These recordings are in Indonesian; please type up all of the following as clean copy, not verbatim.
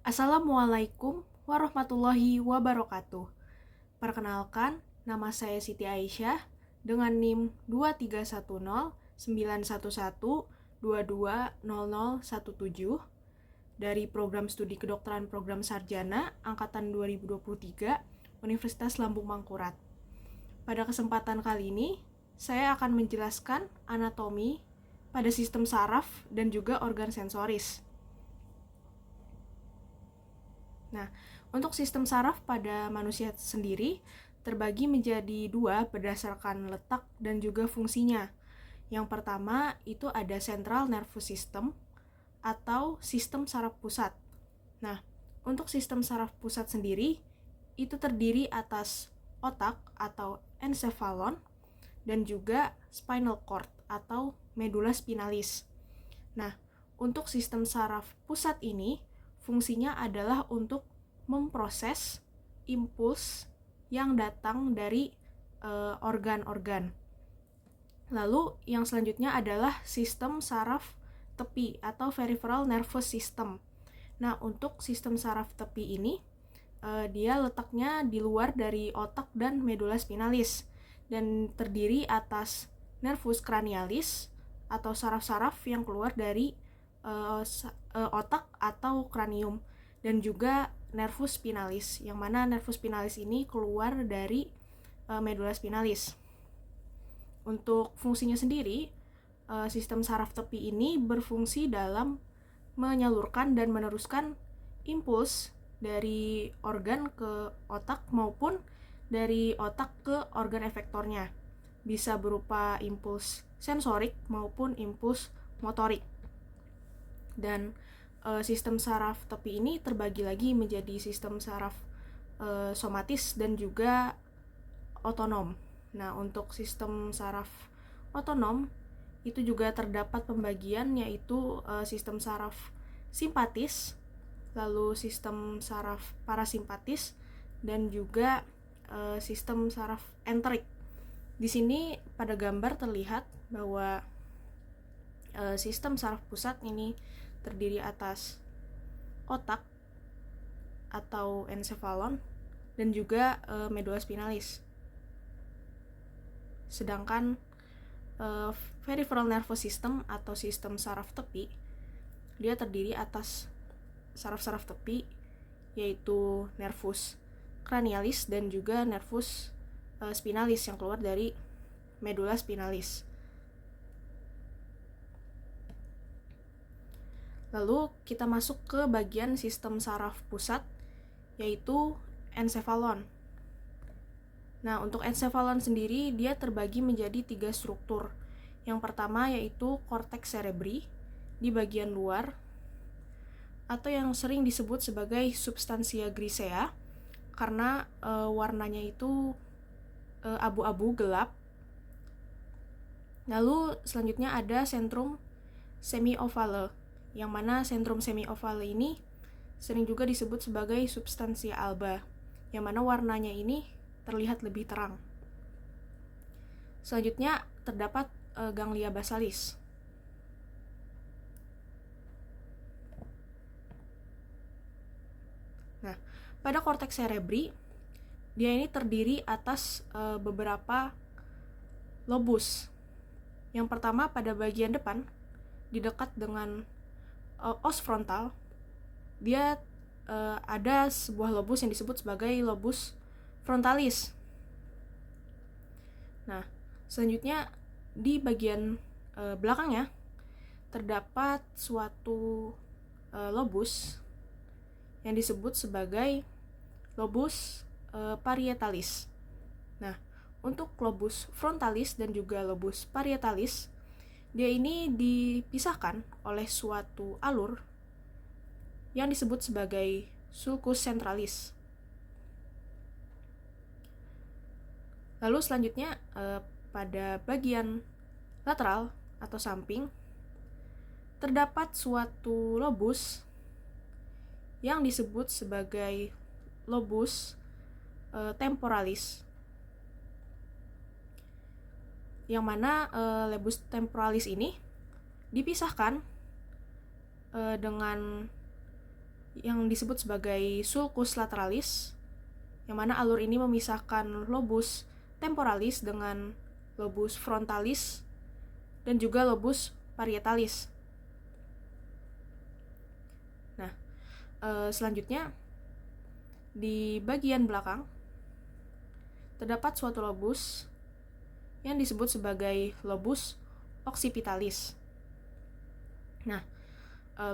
Assalamualaikum warahmatullahi wabarakatuh. Perkenalkan, nama saya Siti Aisyah dengan NIM 2319111220017 dari Program Studi Kedokteran Program Sarjana Angkatan 2023 Universitas Lambung Mangkurat. Pada kesempatan kali ini, saya akan menjelaskan anatomi pada sistem saraf dan juga organ sensoris. Nah, untuk sistem saraf pada manusia sendiri terbagi menjadi dua berdasarkan letak dan juga fungsinya. Yang pertama itu ada central nervous system atau sistem saraf pusat. Nah, untuk sistem saraf pusat sendiri itu terdiri atas otak atau encephalon dan juga spinal cord atau medula spinalis. Nah, untuk sistem saraf pusat ini fungsinya adalah untuk memproses impuls yang datang dari organ-organ. Lalu yang selanjutnya adalah sistem saraf tepi atau peripheral nervous system. Nah, untuk sistem saraf tepi ini dia letaknya di luar dari otak dan medula spinalis dan terdiri atas nervus cranialis atau saraf-saraf yang keluar dari otak atau kranium dan juga nervus spinalis, yang mana nervus spinalis ini keluar dari medula spinalis. Untuk fungsinya sendiri, sistem saraf tepi ini berfungsi dalam menyalurkan dan meneruskan impuls dari organ ke otak maupun dari otak ke organ efektornya. Bisa berupa impuls sensorik maupun impuls motorik. Dan sistem saraf tepi ini terbagi lagi menjadi sistem saraf somatis dan juga otonom. Nah, untuk sistem saraf otonom itu juga terdapat pembagian, yaitu sistem saraf simpatis, lalu sistem saraf parasimpatis, dan juga sistem saraf enterik. Di sini pada gambar terlihat bahwa sistem saraf pusat ini terdiri atas otak atau encephalon dan juga medula spinalis. Sedangkan peripheral nervous system atau sistem saraf tepi dia terdiri atas saraf-saraf tepi, yaitu nervus cranialis dan juga nervus spinalis yang keluar dari medula spinalis. Lalu kita masuk ke bagian sistem saraf pusat, yaitu encephalon. Nah, untuk encephalon sendiri dia terbagi menjadi 3 struktur. Yang pertama yaitu cortex cerebri di bagian luar, atau yang sering disebut sebagai substantia grisea karena warnanya itu abu-abu gelap. Lalu selanjutnya ada centrum semi-ovale, yang mana centrum semi-ovale ini sering juga disebut sebagai substantia alba, yang mana warnanya ini terlihat lebih terang. Selanjutnya terdapat ganglia basalis. Nah, pada korteks cerebri dia ini terdiri atas beberapa lobus. Yang pertama pada bagian depan di dekat dengan os frontal, dia ada sebuah lobus yang disebut sebagai lobus frontalis. Nah, selanjutnya di bagian belakangnya terdapat suatu lobus yang disebut sebagai lobus parietalis. Nah, untuk lobus frontalis dan juga lobus parietalis dia ini dipisahkan oleh suatu alur yang disebut sebagai sulcus centralis. Lalu selanjutnya pada bagian lateral atau samping terdapat suatu lobus yang disebut sebagai lobus temporalis, yang mana lobus temporalis ini dipisahkan dengan yang disebut sebagai sulcus lateralis, yang mana alur ini memisahkan lobus temporalis dengan lobus frontalis dan juga lobus parietalis. Nah, selanjutnya di bagian belakang terdapat suatu lobus yang disebut sebagai lobus occipitalis. Nah,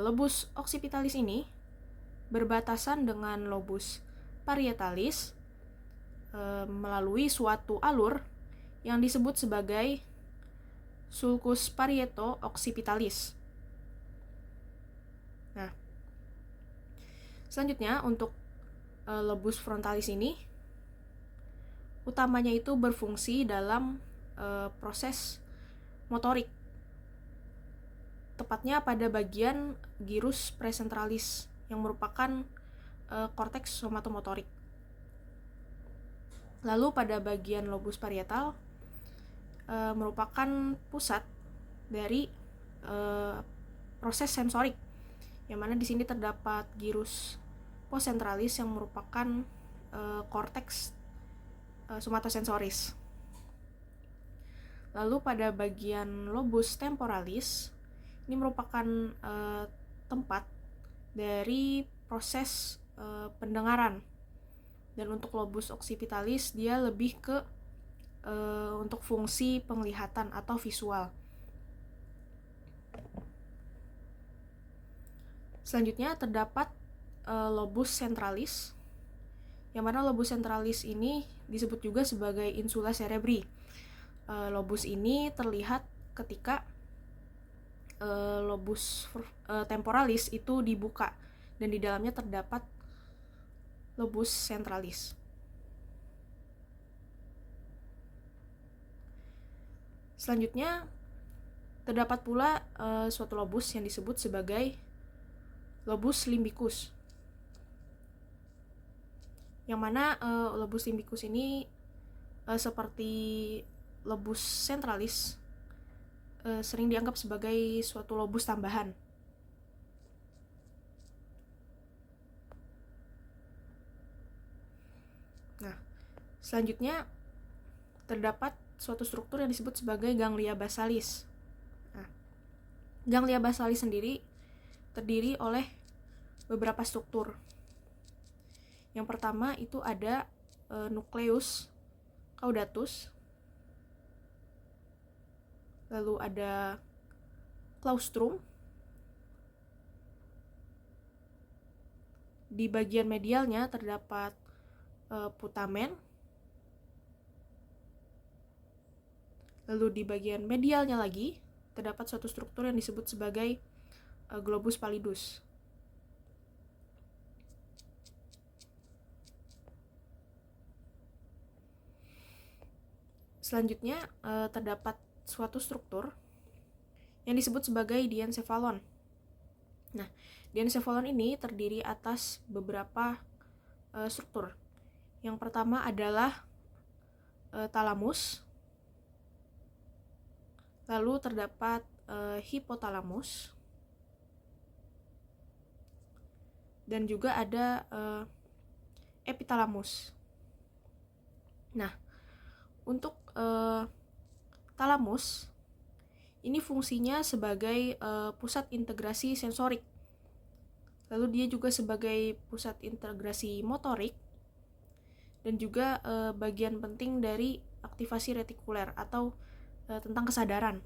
lobus occipitalis ini berbatasan dengan lobus parietalis melalui suatu alur yang disebut sebagai sulcus parieto-occipitalis. Nah, selanjutnya untuk lobus frontalis ini utamanya itu berfungsi dalam proses motorik, tepatnya pada bagian gyrus presentralis yang merupakan korteks somatomotorik. Lalu pada bagian lobus parietal merupakan pusat dari proses sensorik, yang mana di sini terdapat gyrus postsentralis yang merupakan korteks somatosensoris. Lalu pada bagian lobus temporalis ini merupakan tempat dari proses pendengaran, dan untuk lobus occipitalis dia lebih ke untuk fungsi penglihatan atau visual. Selanjutnya terdapat lobus centralis, yang mana lobus centralis ini disebut juga sebagai insula cerebri. Lobus ini terlihat ketika lobus temporalis itu dibuka dan di dalamnya terdapat lobus centralis. Selanjutnya terdapat pula suatu lobus yang disebut sebagai lobus limbicus, yang mana lobus limbicus ini seperti lobus centralis sering dianggap sebagai suatu lobus tambahan. Nah, selanjutnya terdapat suatu struktur yang disebut sebagai ganglia basalis. Nah, ganglia basalis sendiri terdiri oleh beberapa struktur. Yang pertama itu ada nucleus caudatus, lalu ada claustrum. Di bagian medialnya terdapat putamen. Lalu di bagian medialnya lagi terdapat suatu struktur yang disebut sebagai globus pallidus. Selanjutnya terdapat suatu struktur yang disebut sebagai diencephalon. Nah, diencephalon ini terdiri atas beberapa struktur. Yang pertama adalah talamus. Lalu terdapat hipotalamus. Dan juga ada epitalamus. Nah, untuk talamus ini fungsinya sebagai pusat integrasi sensorik. Lalu dia juga sebagai pusat integrasi motorik dan juga bagian penting dari aktivasi retikuler atau tentang kesadaran.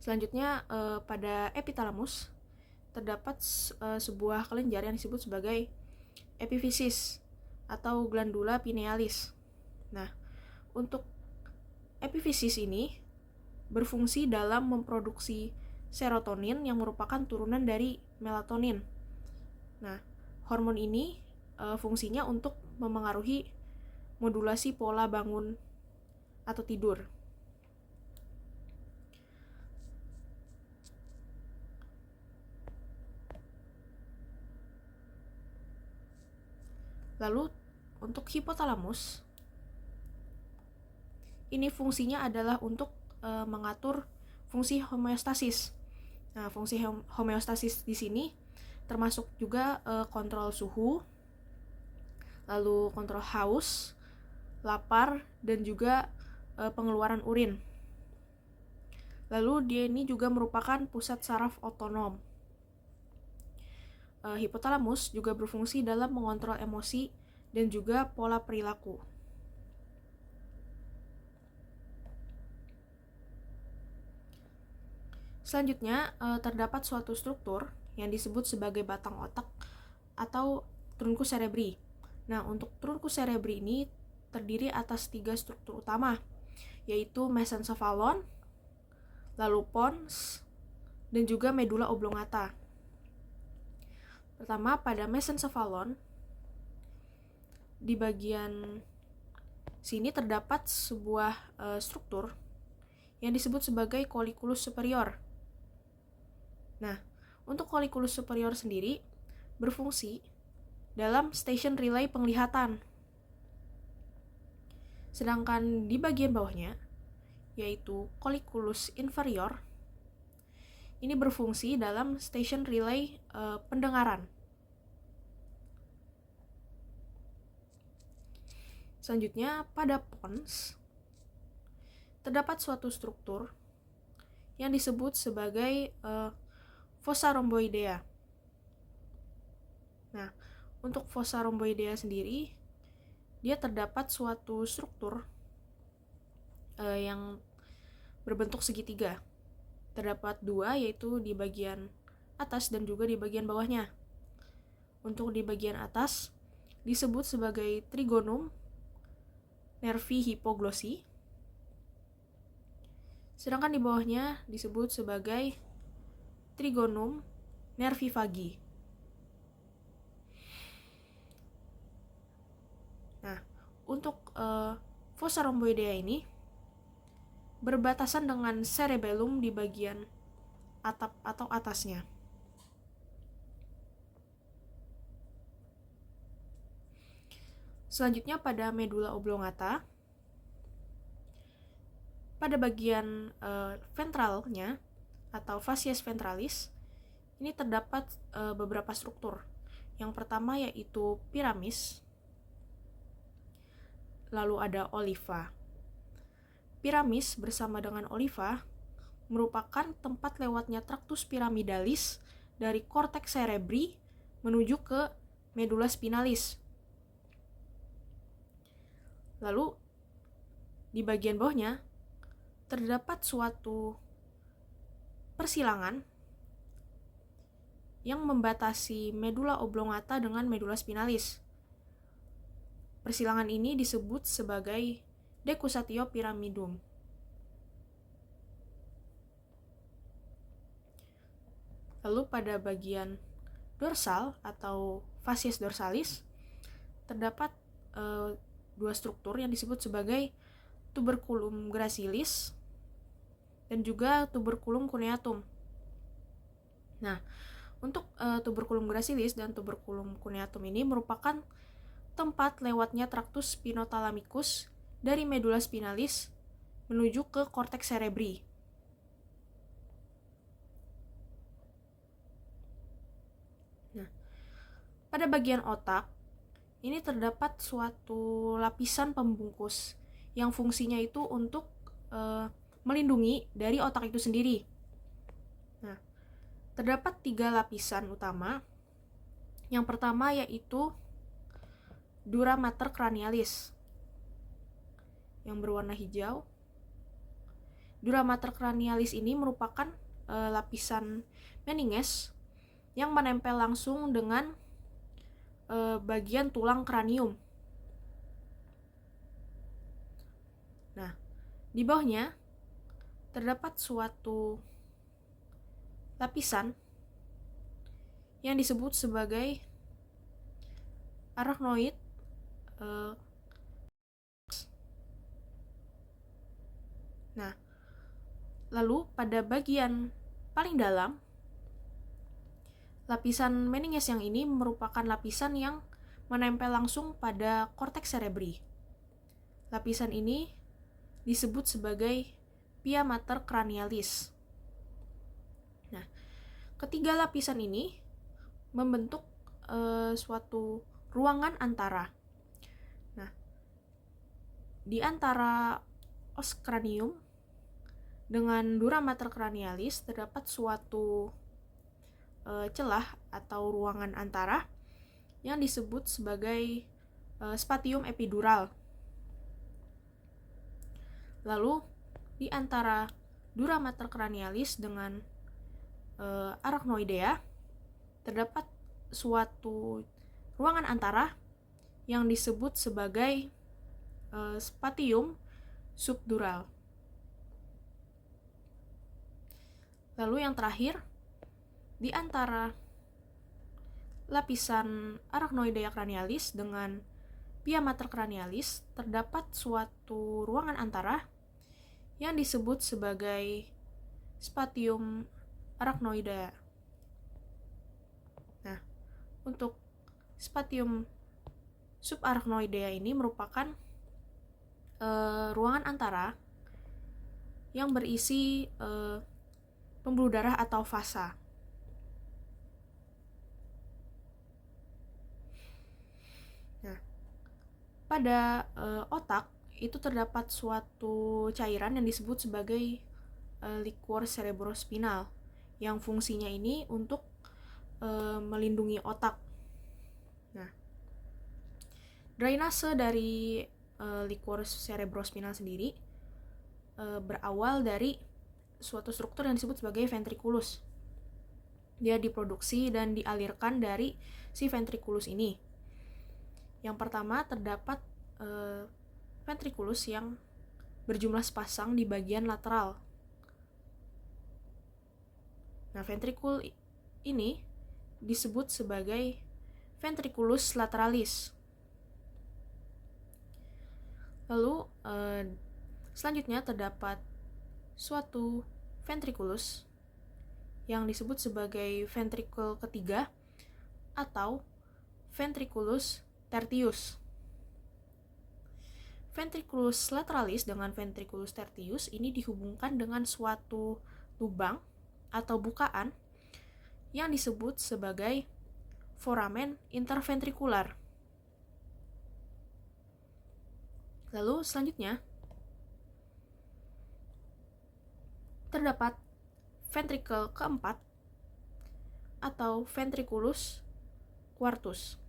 Selanjutnya pada epitalamus terdapat sebuah kelenjar yang disebut sebagai epifisis atau glandula pinealis. Nah, untuk epifisis ini berfungsi dalam memproduksi serotonin yang merupakan turunan dari melatonin. Nah, hormon ini fungsinya untuk memengaruhi modulasi pola bangun atau tidur. Lalu untuk hipotalamus ini fungsinya adalah untuk mengatur fungsi homeostasis. Nah, fungsi homeostasis di sini termasuk juga kontrol suhu, lalu kontrol haus, lapar, dan juga pengeluaran urin. Lalu dia ini juga merupakan pusat saraf otonom. Hipotalamus juga berfungsi dalam mengontrol emosi dan juga pola perilaku. Selanjutnya, terdapat suatu struktur yang disebut sebagai batang otak atau truncus cerebri. Nah, untuk truncus cerebri ini terdiri atas 3 struktur utama, yaitu mesencephalon, lalu pons, dan juga medula oblongata. Pertama, pada mesencephalon, di bagian sini terdapat sebuah struktur yang disebut sebagai colliculus superior. Nah, untuk colliculus superior sendiri berfungsi dalam station relay penglihatan. Sedangkan di bagian bawahnya, yaitu colliculus inferior, ini berfungsi dalam station relay pendengaran. Selanjutnya, pada pons terdapat suatu struktur yang disebut sebagai fossa rhomboidea. Nah, untuk fossa rhomboidea sendiri, dia terdapat suatu struktur yang berbentuk segitiga. Terdapat 2, yaitu di bagian atas dan juga di bagian bawahnya. Untuk di bagian atas disebut sebagai trigonum nervi hipoglossi, sedangkan di bawahnya disebut sebagai trigonum nervi vagi. Nah, untuk fossa rhomboidea ini berbatasan dengan cerebellum di bagian atap atau atasnya. Selanjutnya pada medula oblongata, pada bagian ventralnya atau facies ventralis, ini terdapat beberapa struktur. Yang pertama yaitu piramis, lalu ada oliva. Piramis bersama dengan oliva merupakan tempat lewatnya tractus pyramidalis dari cortex cerebri menuju ke medula spinalis. Lalu di bagian bawahnya terdapat suatu persilangan yang membatasi medula oblongata dengan medula spinalis. Persilangan ini disebut sebagai decussatio pyramidum. Lalu pada bagian dorsal atau facies dorsalis terdapat 2 struktur yang disebut sebagai tuberculum gracilis dan juga tuberculum cuneatum. Nah, untuk tuberculum gracilis dan tuberculum cuneatum ini merupakan tempat lewatnya tractus spinothalamicus dari medula spinalis menuju ke cortex cerebri. Nah, pada bagian otak ini terdapat suatu lapisan pembungkus yang fungsinya itu untuk melindungi dari otak itu sendiri. Nah, terdapat 3 lapisan utama. Yang pertama yaitu dura mater cranialis yang berwarna hijau. Dura mater cranialis ini merupakan lapisan meninges yang menempel langsung dengan bagian tulang kranium. Nah, di bawahnya terdapat suatu lapisan yang disebut sebagai arachnoid. Nah, lalu pada bagian paling dalam, lapisan meninges yang ini merupakan lapisan yang menempel langsung pada cortex cerebri. Lapisan ini disebut sebagai pia mater cranialis. Nah, ketiga lapisan ini membentuk suatu ruangan antara. Nah, di antara os kranium dengan dura mater cranialis terdapat suatu celah atau ruangan antara yang disebut sebagai spatium epidural. Lalu di antara dura mater cranialis dengan arachnoidea terdapat suatu ruangan antara yang disebut sebagai spatium subdural. Lalu yang terakhir, di antara lapisan arachnoidea cranialis dengan pia mater cranialis terdapat suatu ruangan antara yang disebut sebagai spatium arachnoidea. Nah, untuk spatium subarachnoidea ini merupakan ruangan antara yang berisi pembuluh darah atau vasa. Nah, pada otak itu terdapat suatu cairan yang disebut sebagai liquor cerebrospinal yang fungsinya ini untuk melindungi otak. Nah, drainase dari liquor cerebrospinal sendiri berawal dari suatu struktur yang disebut sebagai ventriculus. Dia diproduksi dan dialirkan dari si ventriculus ini. Yang pertama terdapat ventriculus yang berjumlah sepasang di bagian lateral. Nah, ventrikul ini disebut sebagai ventriculus lateralis. Lalu selanjutnya terdapat suatu ventriculus yang disebut sebagai ventrikel ketiga atau ventriculus tertius. Ventriculus lateralis dengan ventriculus tertius ini dihubungkan dengan suatu lubang atau bukaan yang disebut sebagai foramen interventrikular. Lalu selanjutnya terdapat ventrikel keempat atau ventriculus quartus.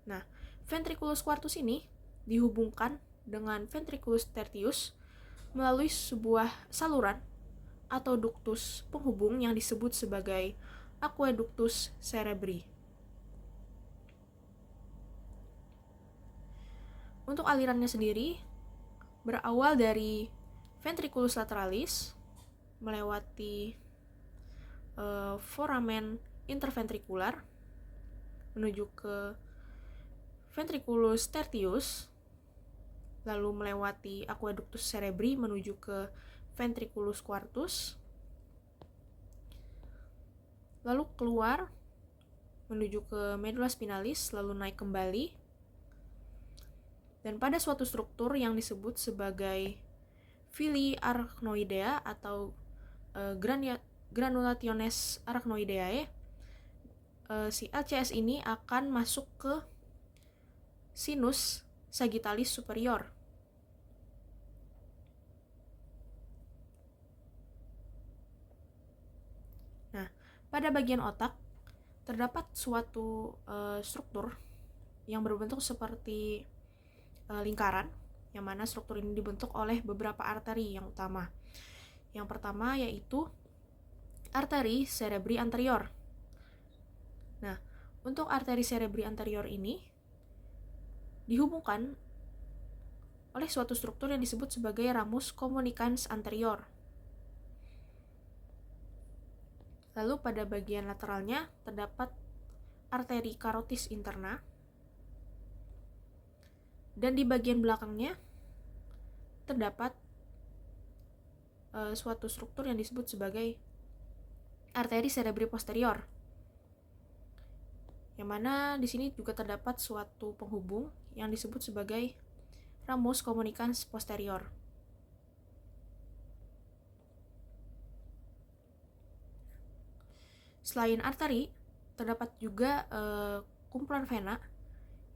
Nah, ventriculus quartus ini dihubungkan dengan ventriculus tertius melalui sebuah saluran atau ductus penghubung yang disebut sebagai aqueductus cerebri. Untuk alirannya sendiri berawal dari ventriculus lateralis melewati foramen interventrikular menuju ke ventriculus tertius, lalu melewati aqueductus cerebri menuju ke ventriculus quartus, lalu keluar menuju ke medula spinalis, lalu naik kembali, dan pada suatu struktur yang disebut sebagai villi arachnoidea atau granulationes arachnoideae, si LCS ini akan masuk ke sinus sagittalis superior. Nah, pada bagian otak terdapat suatu struktur yang berbentuk seperti lingkaran, yang mana struktur ini dibentuk oleh beberapa arteri yang utama. Yang pertama yaitu arteri cerebri anterior. Nah, untuk arteri cerebri anterior ini dihubungkan oleh suatu struktur yang disebut sebagai ramus communicans anterior. Lalu pada bagian lateralnya terdapat arteri carotis interna, dan di bagian belakangnya terdapat suatu struktur yang disebut sebagai arteri cerebri posterior, yang mana di sini juga terdapat suatu penghubung yang disebut sebagai ramus communicans posterior. Selain arteri, terdapat juga kumpulan vena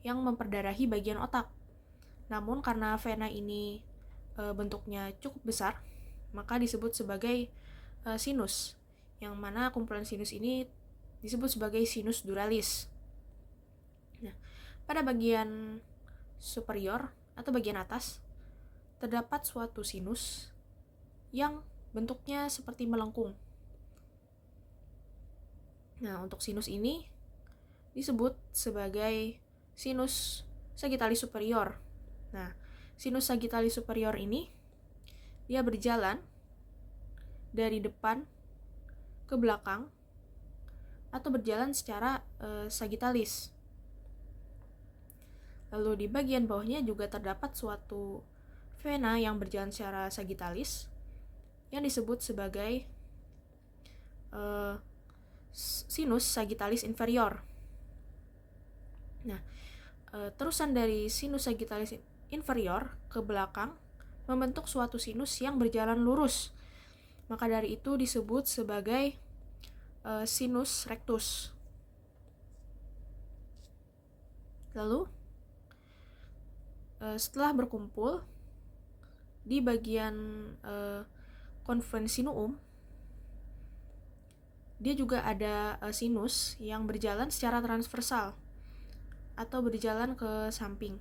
yang memperdarahi bagian otak. Namun karena vena ini bentuknya cukup besar, maka disebut sebagai sinus, yang mana kumpulan sinus ini disebut sebagai sinus duralis. Nah, pada bagian superior atau bagian atas terdapat suatu sinus yang bentuknya seperti melengkung. Nah, untuk sinus ini disebut sebagai sinus sagittalis superior. Nah, sinus sagittalis superior ini dia berjalan dari depan ke belakang atau berjalan secara sagittalis. Lalu di bagian bawahnya juga terdapat suatu vena yang berjalan secara sagittalis yang disebut sebagai sinus sagittalis inferior. Nah, terusan dari sinus sagittalis inferior ke belakang membentuk suatu sinus yang berjalan lurus. Maka dari itu disebut sebagai sinus rectus. Lalu setelah berkumpul di bagian konvensinuum, dia juga ada sinus yang berjalan secara transversal atau berjalan ke samping,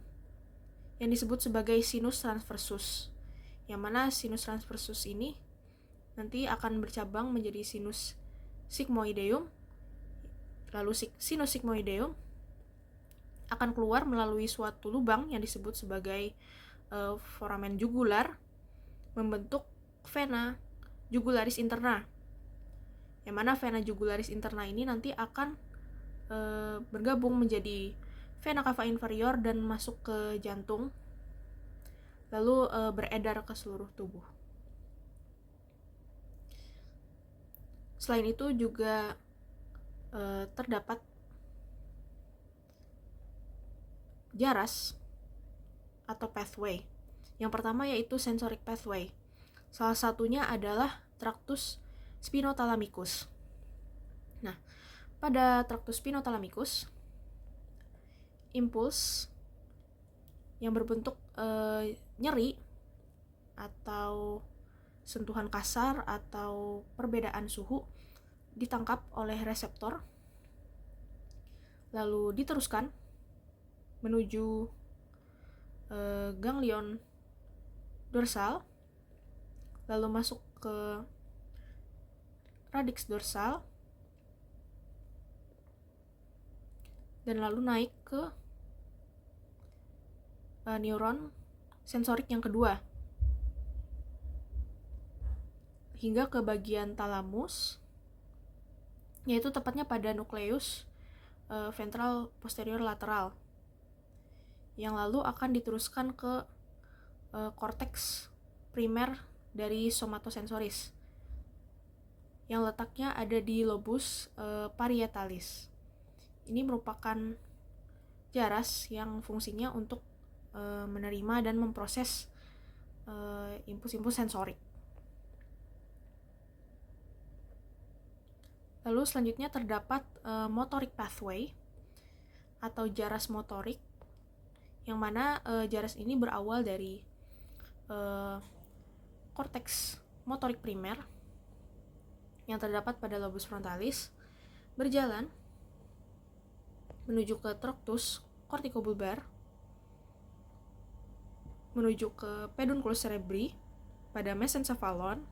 yang disebut sebagai sinus transversus, yang mana sinus transversus ini nanti akan bercabang menjadi sinus sigmoideum. Lalu sinus sigmoideum akan keluar melalui suatu lubang yang disebut sebagai foramen jugular, membentuk vena jugularis interna, yang mana vena jugularis interna ini nanti akan bergabung menjadi vena cava inferior dan masuk ke jantung, lalu beredar ke seluruh tubuh. Selain itu juga terdapat jaras atau pathway. Yang pertama yaitu sensoric pathway. Salah satunya adalah tractus spinothalamicus. Nah, pada tractus spinothalamicus, impuls yang berbentuk nyeri atau sentuhan kasar atau perbedaan suhu ditangkap oleh reseptor, lalu diteruskan menuju ganglion dorsal, lalu masuk ke radix dorsal, dan lalu naik ke neuron sensorik yang kedua, hingga ke bagian talamus, yaitu tepatnya pada nukleus ventral posterior lateral, yang lalu akan diteruskan ke korteks primer dari somatosensoris, yang letaknya ada di lobus parietalis. Ini merupakan jaras yang fungsinya untuk menerima dan memproses impuls-impuls sensorik. Lalu selanjutnya terdapat motoric pathway atau jaras motorik, yang mana jaras ini berawal dari korteks motorik primer yang terdapat pada lobus frontalis, berjalan menuju ke tractus corticobulbar, menuju ke pedunculus cerebri pada mesencephalon,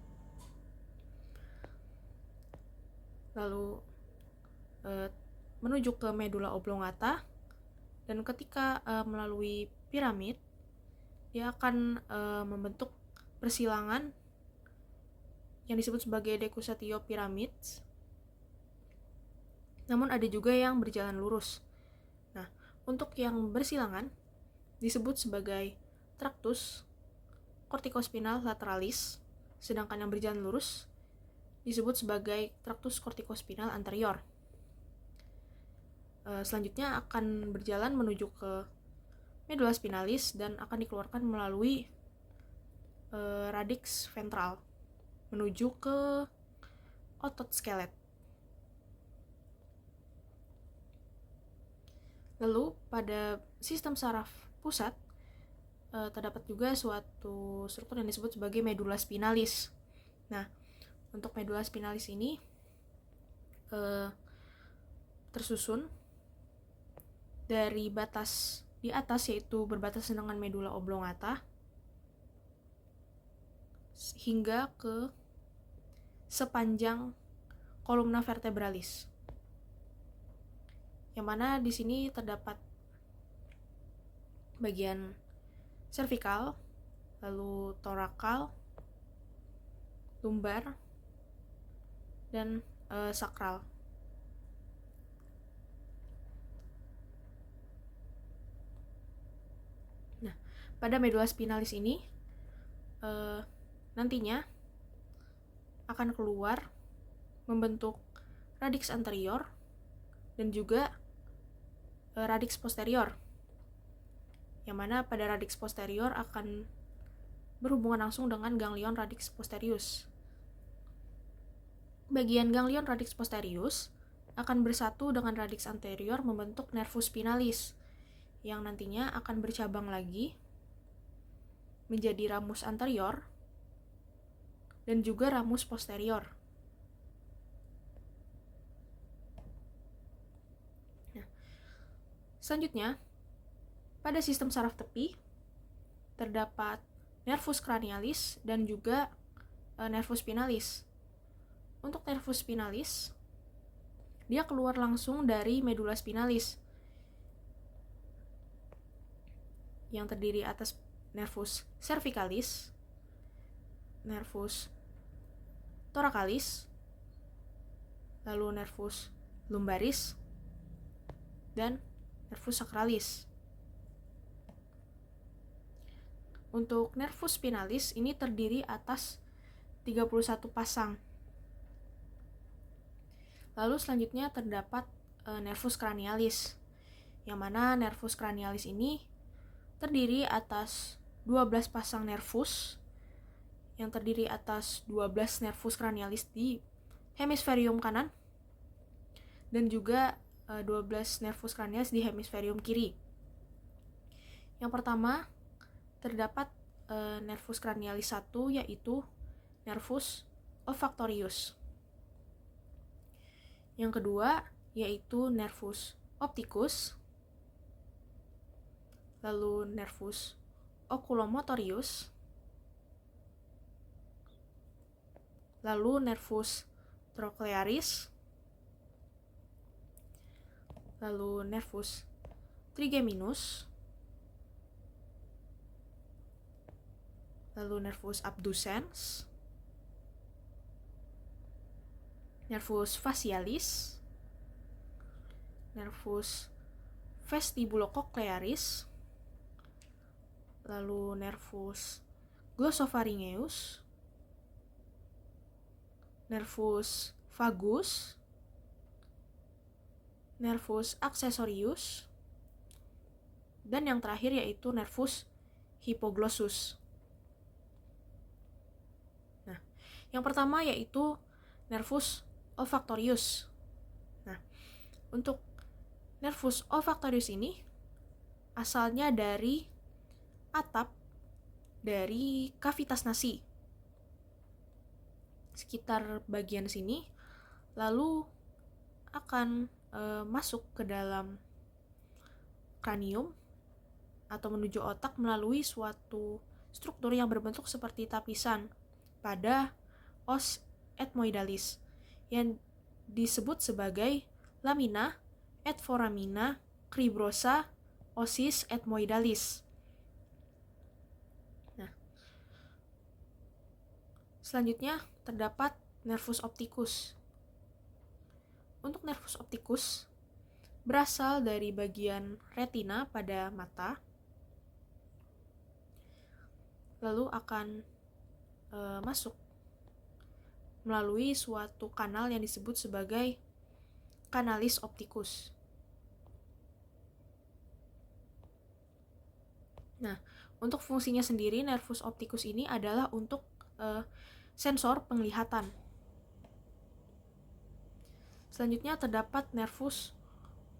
lalu menuju ke medula oblongata, dan ketika melalui piramid, dia akan membentuk persilangan yang disebut sebagai decussatio pyramids. Namun ada juga yang berjalan lurus. Nah, untuk yang bersilangan disebut sebagai tractus corticospinal lateralis, sedangkan yang berjalan lurus disebut sebagai tractus corticospinal anterior. Selanjutnya akan berjalan menuju ke medula spinalis dan akan dikeluarkan melalui radix ventral menuju ke otot skelet. Lalu pada sistem saraf pusat terdapat juga suatu struktur yang disebut sebagai medula spinalis. Nah, untuk medula spinalis ini tersusun dari batas di atas, yaitu berbatasan dengan medula oblongata, hingga ke sepanjang kolumna vertebralis. Yang mana di sini terdapat bagian servikal, lalu torakal, lumbar, dan sakral. Nah, pada medula spinalis ini nantinya akan keluar membentuk radix anterior dan juga radix posterior, yang mana pada radix posterior akan berhubungan langsung dengan ganglion radix posterius. Bagian ganglion radix posterius akan bersatu dengan radix anterior membentuk nervus spinalis, yang nantinya akan bercabang lagi menjadi ramus anterior dan juga ramus posterior. Nah, selanjutnya, pada sistem saraf tepi terdapat nervus cranialis dan juga nervus spinalis. Untuk nervus spinalis, dia keluar langsung dari medula spinalis yang terdiri atas nervus cervicalis, nervus thoracalis, lalu nervus lumbaris, dan nervus sacralis. Untuk nervus spinalis ini terdiri atas 31 pasang. Lalu selanjutnya terdapat nervus cranialis, yang mana nervus cranialis ini terdiri atas 12 pasang nervus, yang terdiri atas 12 nervus cranialis di hemisferium kanan dan juga 12 nervus cranialis di hemisferium kiri. Yang pertama terdapat nervus cranialis 1, yaitu nervus olfactorius. Yang kedua yaitu nervus opticus, lalu nervus oculomotorius, lalu nervus trochlearis, lalu nervus trigeminus, lalu nervus abducens, nervus facialis, nervus vestibulocochlearis, lalu nervus glossopharyngeus, nervus vagus, nervus accessorius, dan yang terakhir yaitu nervus hypoglossus. Nah, yang pertama yaitu nervus olfactorius. Nah, untuk nervus olfactorius ini asalnya dari atap dari kavitas nasi sekitar bagian sini, lalu akan masuk ke dalam kranium atau menuju otak melalui suatu struktur yang berbentuk seperti tapisan pada os ethmoidalis yang disebut sebagai lamina et foramina cribrosa ossis ethmoidalis. Nah, selanjutnya terdapat nervus opticus. Untuk nervus opticus berasal dari bagian retina pada mata, lalu akan masuk melalui suatu kanal yang disebut sebagai canalis opticus. Nah, untuk fungsinya sendiri nervus opticus ini adalah untuk sensor penglihatan. Selanjutnya terdapat nervus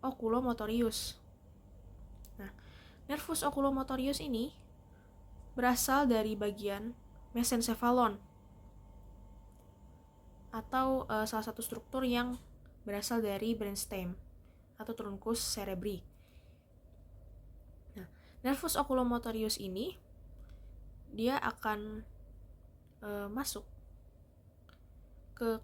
oculomotorius. Nervus oculomotorius ini berasal dari bagian mesencephalon atau salah satu struktur yang berasal dari brainstem atau truncus cerebri. Nah, nervus oculomotorius ini dia akan masuk ke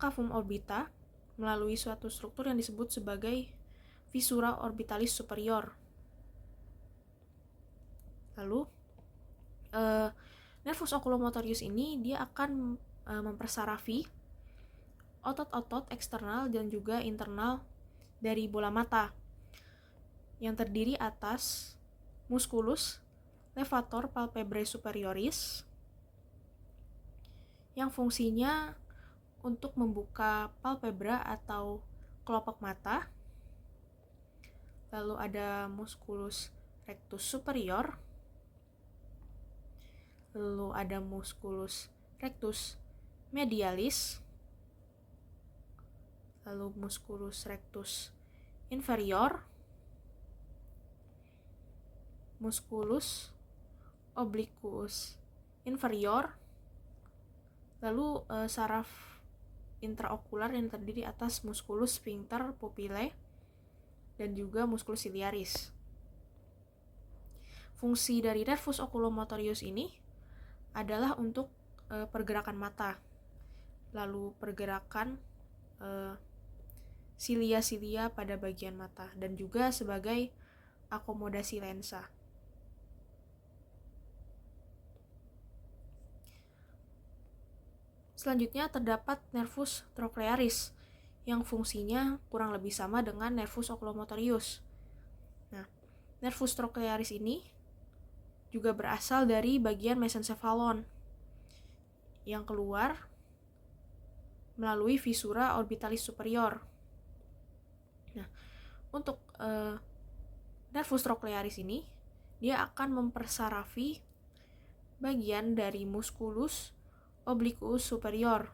cavum orbita melalui suatu struktur yang disebut sebagai fissura orbitalis superior. Lalu nervus oculomotorius ini dia akan mempersarafi otot-otot eksternal dan juga internal dari bola mata yang terdiri atas musculus levator palpebrae superioris yang fungsinya untuk membuka palpebra atau kelopak mata. Lalu ada musculus rectus superior. Lalu ada musculus rectus medialis. Lalu musculus rectus inferior. Musculus obliquus inferior. Lalu saraf intraokular yang terdiri atas musculus sphincter pupillae dan juga musculus ciliaris. Fungsi dari nervus oculomotorius ini adalah untuk pergerakan mata, lalu pergerakan silia-silia pada bagian mata, dan juga sebagai akomodasi lensa. Selanjutnya terdapat nervus trochlearis yang fungsinya kurang lebih sama dengan nervus oculomotorius. Nah, nervus trochlearis ini juga berasal dari bagian mesencephalon yang keluar melalui fissura orbitalis superior. Nah, untuk nervus trochlearis ini dia akan mempersarafi bagian dari musculus obliquus superior.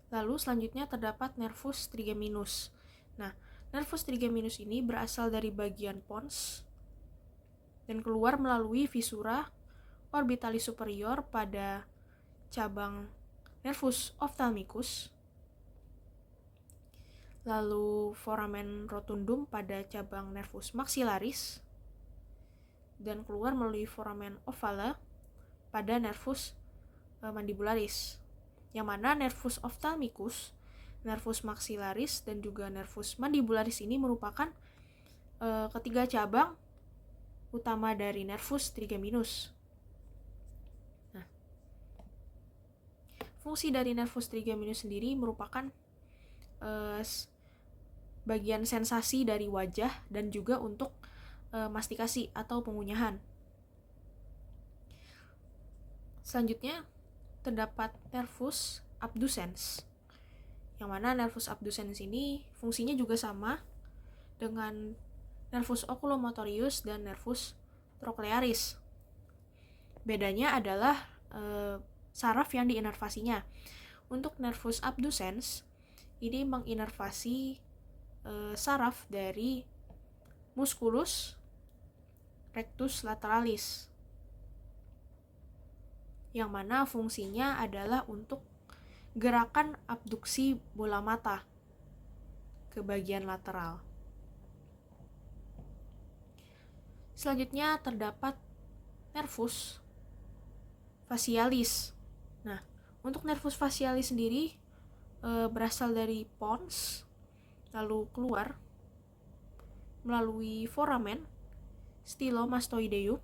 Lalu selanjutnya terdapat nervus trigeminus. Nah, nervus trigeminus ini berasal dari bagian pons dan keluar melalui fissura orbitalis superior pada cabang nervus ophthalmicus. Lalu foramen rotundum pada cabang nervus maxillaris dan keluar melalui foramen ovale pada nervus mandibularis, yang mana nervus ophthalmicus, nervus maxillaris, dan juga nervus mandibularis ini merupakan ketiga cabang utama dari nervus trigeminus. Nah, fungsi dari nervus trigeminus sendiri merupakan bagian sensasi dari wajah dan juga untuk mastikasi atau pengunyahan. Selanjutnya terdapat nervus abducens, yang mana nervus abducens ini fungsinya juga sama dengan nervus oculomotorius dan nervus trochlearis. Bedanya adalah saraf yang diinervasinya. Untuk nervus abducens ini menginervasi saraf dari musculus rectus lateralis, yang mana fungsinya adalah untuk gerakan abduksi bola mata ke bagian lateral. Selanjutnya terdapat nervus facialis. Nah, untuk nervus facialis sendiri berasal dari pons, lalu keluar melalui foramen stylomastoideum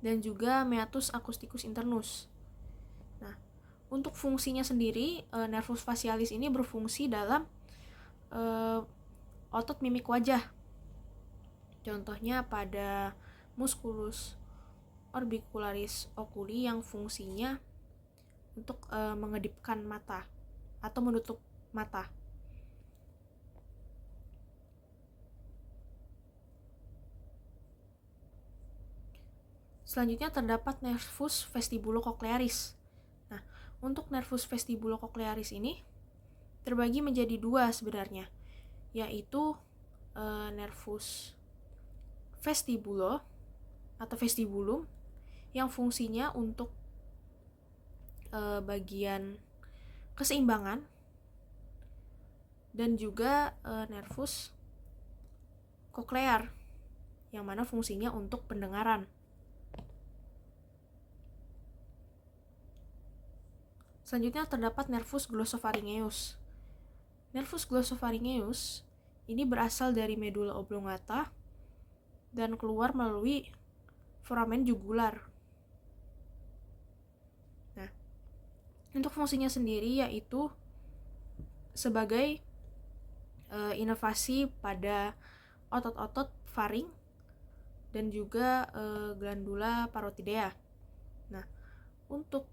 dan juga meatus acousticus internus. Nah, untuk fungsinya sendiri, nervus facialis ini berfungsi dalam otot mimik wajah. Contohnya pada musculus orbicularis oculi yang fungsinya untuk mengedipkan mata atau menutup mata. Selanjutnya terdapat nervus vestibulocochlearis. Nah, untuk nervus vestibulocochlearis ini terbagi menjadi dua sebenarnya, yaitu nervus vestibulo atau vestibulum yang fungsinya untuk bagian keseimbangan, dan juga nervus koklear yang mana fungsinya untuk pendengaran. Selanjutnya terdapat nervus glossopharyngeus. Nervus glossopharyngeus ini berasal dari medula oblongata dan keluar melalui foramen jugular. Nah, untuk fungsinya sendiri yaitu sebagai inervasi pada otot-otot faring dan juga glandula parotidea. Nah, untuk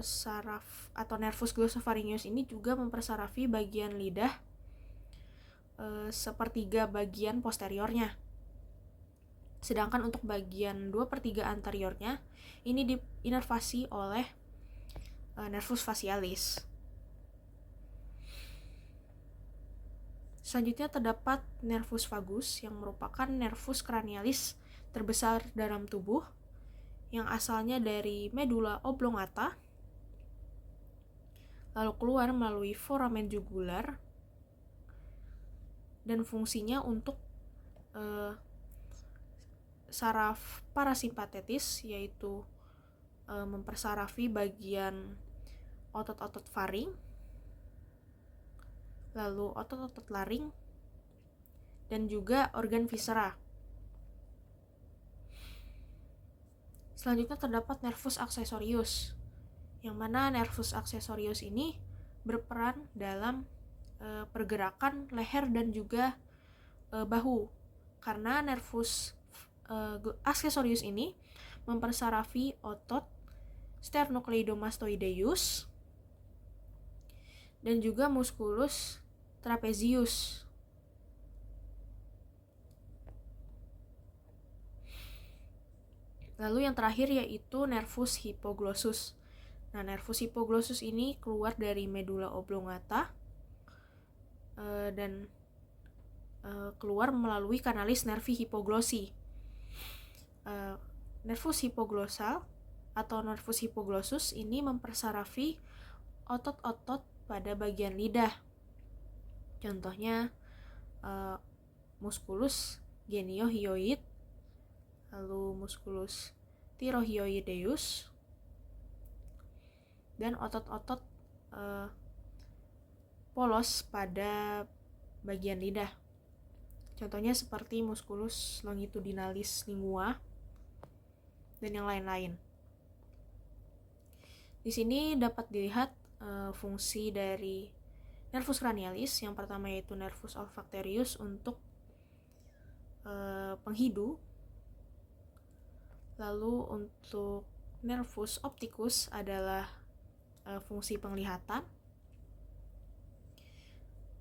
saraf atau nervus glossopharyngeus ini juga mempersarafi bagian lidah sepertiga bagian posteriornya. Sedangkan untuk bagian 2/3 anteriornya ini diinervasi oleh nervus facialis. Selanjutnya terdapat nervus vagus yang merupakan nervus cranialis terbesar dalam tubuh yang asalnya dari medula oblongata lalu keluar melalui foramen jugular dan fungsinya untuk saraf parasimpatetis, yaitu mempersarafi bagian otot-otot faring, lalu otot-otot laring, dan juga organ viscera. Selanjutnya terdapat nervus accessorius, yang mana nervus accessorius ini berperan dalam pergerakan leher dan juga bahu, karena nervus accessorius ini mempersarafi otot sternocleidomastoideus dan juga musculus trapezius. Lalu yang terakhir yaitu nervus hypoglossus. Nah, nervus hypoglossus ini keluar dari medula oblongata dan keluar melalui kanalis nervi hipoglossi. Nervus hypoglossal atau nervus hypoglossus ini mempersarafi otot-otot pada bagian lidah. Contohnya musculus geniohyoid, lalu musculus thyrohyoideus, dan otot-otot polos pada bagian lidah. Contohnya seperti musculus longitudinalis lingua dan yang lain-lain. Di sini dapat dilihat fungsi dari nervus cranialis. Yang pertama yaitu nervus olfactorius untuk penghidu. Lalu untuk nervus opticus adalah fungsi penglihatan.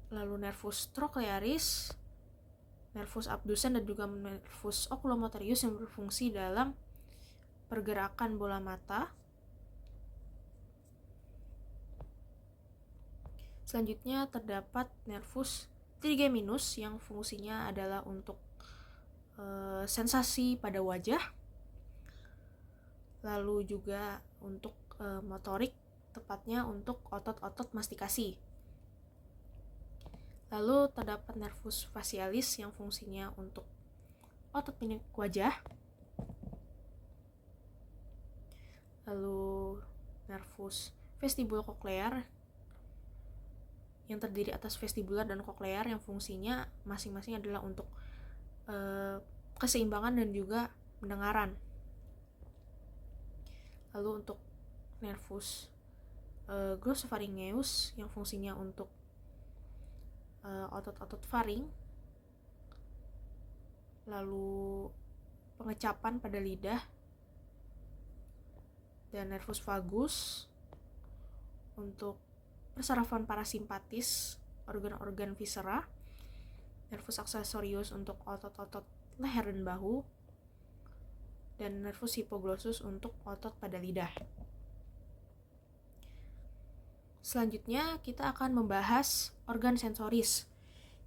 Lalu nervus trochlearis, nervus abdusen, dan juga nervus oculomotorius yang berfungsi dalam pergerakan bola mata. Selanjutnya terdapat nervus trigeminus yang fungsinya adalah untuk sensasi pada wajah, lalu juga untuk motorik, tepatnya untuk otot-otot mastikasi. Lalu terdapat nervus facialis yang fungsinya untuk otot mimik wajah. Lalu nervus vestibulocochlear yang terdiri atas vestibular dan cochlear yang fungsinya masing-masing adalah untuk keseimbangan dan juga pendengaran. Lalu untuk nervus glossopharyngeus yang fungsinya untuk otot-otot faring, lalu pengecapan pada lidah, dan nervus vagus untuk persarafan parasimpatis, organ-organ viscera, nervus accessorius untuk otot-otot leher dan bahu, dan nervus hypoglossus untuk otot pada lidah. Selanjutnya kita akan membahas organ sensoris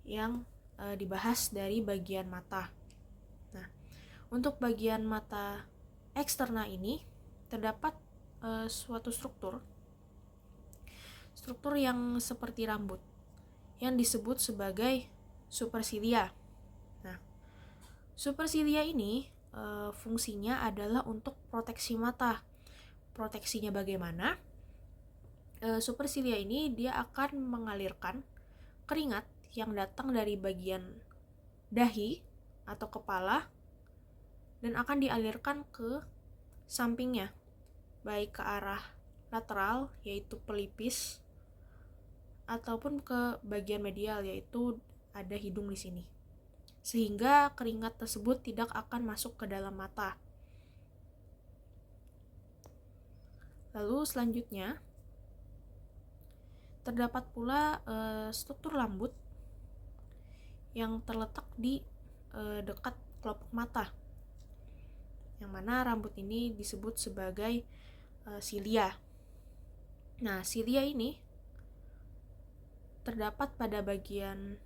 yang dibahas dari bagian mata. Nah, untuk bagian mata eksterna ini terdapat suatu struktur yang seperti rambut yang disebut sebagai supersilia. Nah, supersilia ini fungsinya adalah untuk proteksi mata. Proteksinya bagaimana? Supersilia ini dia akan mengalirkan keringat yang datang dari bagian dahi atau kepala dan akan dialirkan ke sampingnya, baik ke arah lateral yaitu pelipis ataupun ke bagian medial yaitu ada hidung di sini. Sehingga keringat tersebut tidak akan masuk ke dalam mata. Lalu selanjutnya terdapat pula struktur rambut yang terletak di dekat kelopak mata, yang mana rambut ini disebut sebagai silia. Nah, silia ini terdapat pada bagian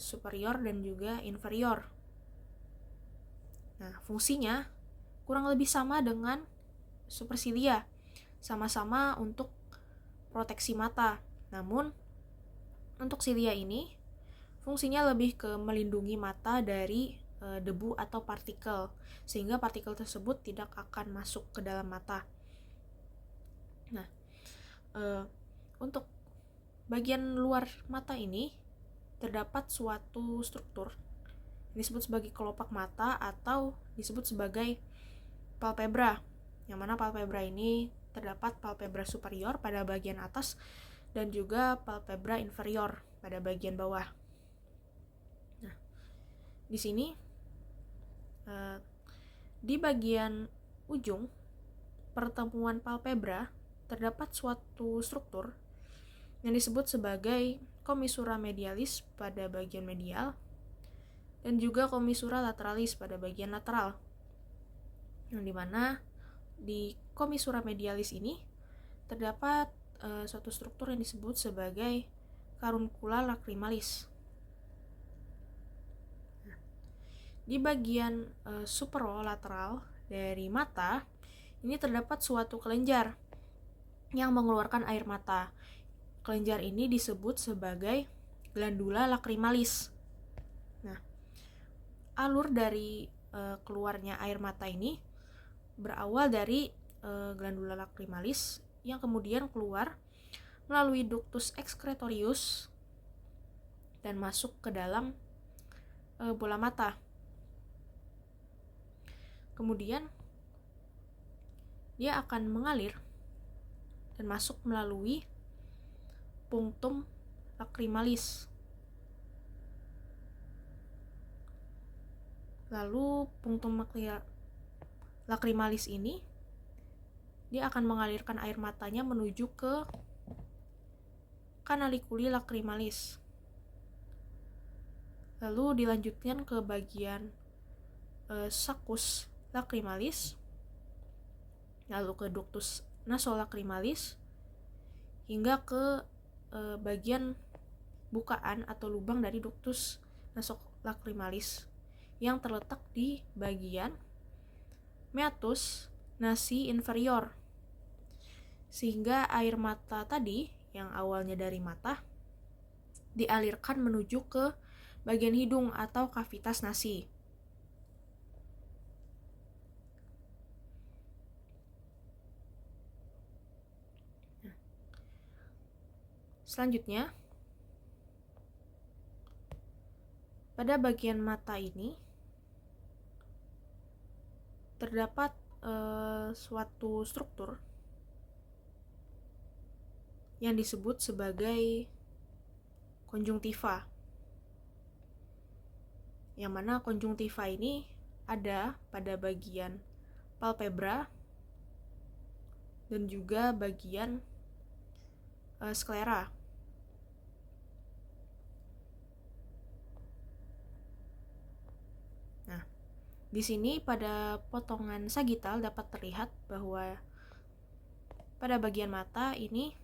superior dan juga inferior. Nah, fungsinya kurang lebih sama dengan supersilia, sama-sama untuk proteksi mata. Namun, untuk silia ini fungsinya lebih ke melindungi mata dari debu atau partikel, sehingga partikel tersebut tidak akan masuk ke dalam mata. Nah, untuk bagian luar mata ini terdapat suatu struktur disebut sebagai kelopak mata atau disebut sebagai palpebra, yang mana palpebra ini terdapat palpebra superior pada bagian atas dan juga palpebra inferior pada bagian bawah. Nah, di sini di bagian ujung pertemuan palpebra terdapat suatu struktur yang disebut sebagai commissura medialis pada bagian medial dan juga commissura lateralis pada bagian lateral. Yang dimana di commissura medialis ini terdapat suatu struktur yang disebut sebagai caruncula lacrimalis. Nah, di bagian superolateral dari mata ini terdapat suatu kelenjar yang mengeluarkan air mata. Kelenjar ini disebut sebagai glandula lacrimalis. Nah, alur dari keluarnya air mata ini berawal dari glandula lacrimalis yang kemudian keluar melalui ductus excretorius dan masuk ke dalam bola mata. Kemudian dia akan mengalir dan masuk melalui punctum lacrimalis. Lalu punctum lacrimalis ini dia akan mengalirkan air matanya menuju ke canaliculi lacrimalis. Lalu dilanjutkan ke bagian saccus lacrimalis, lalu ke ductus nasolacrimalis, hingga ke bagian bukaan atau lubang dari ductus nasolacrimalis yang terletak di bagian meatus nasi inferior. Sehingga air mata tadi yang awalnya dari mata dialirkan menuju ke bagian hidung atau kavitas nasi. Selanjutnya, pada bagian mata ini terdapat suatu struktur yang disebut sebagai konjungtiva, yang mana konjungtiva ini ada pada bagian palpebra dan juga bagian sklera. Nah, di sini pada potongan sagital dapat terlihat bahwa pada bagian mata ini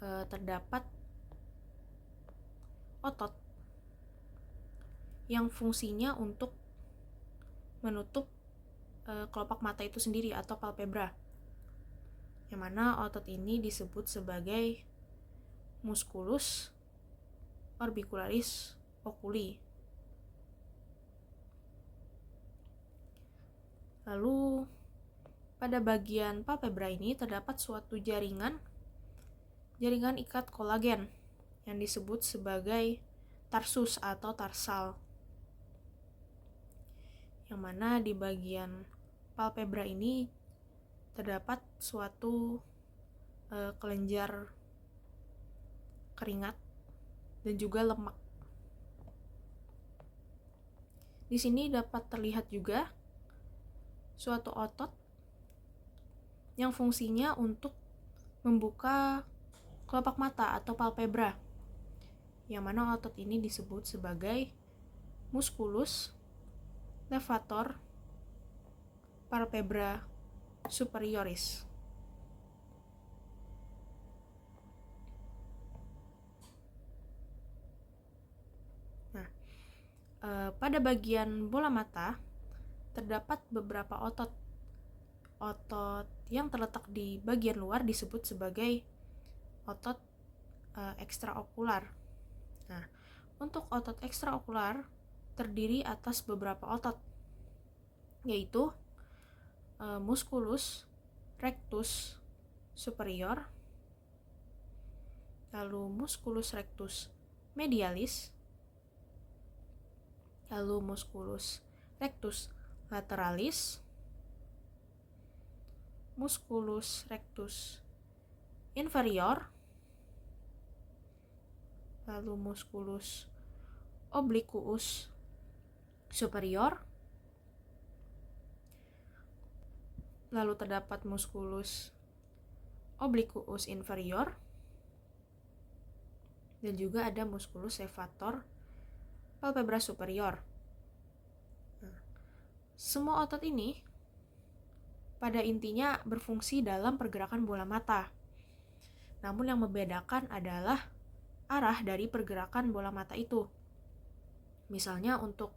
terdapat otot yang fungsinya untuk menutup kelopak mata itu sendiri atau palpebra, yang mana otot ini disebut sebagai musculus orbicularis oculi. Lalu pada bagian palpebra ini terdapat suatu jaringan ikat kolagen yang disebut sebagai tarsus atau tarsal, yang mana di bagian palpebra ini terdapat suatu kelenjar keringat dan juga lemak. Di sini dapat terlihat juga suatu otot yang fungsinya untuk membuka kelopak mata atau palpebra, yang mana otot ini disebut sebagai musculus levator palpebra superioris. Nah, pada bagian bola mata terdapat beberapa otot yang terletak di bagian luar disebut sebagai otot ekstraokular. Nah, untuk otot ekstraokular terdiri atas beberapa otot, yaitu musculus rectus superior, lalu musculus rectus medialis, lalu musculus rectus lateralis, musculus rectus inferior, lalu musculus obliquus superior, lalu terdapat musculus obliquus inferior, dan juga ada musculus levator palpebra superior. Nah, semua otot ini pada intinya berfungsi dalam pergerakan bola mata. Namun yang membedakan adalah arah dari pergerakan bola mata itu. Misalnya untuk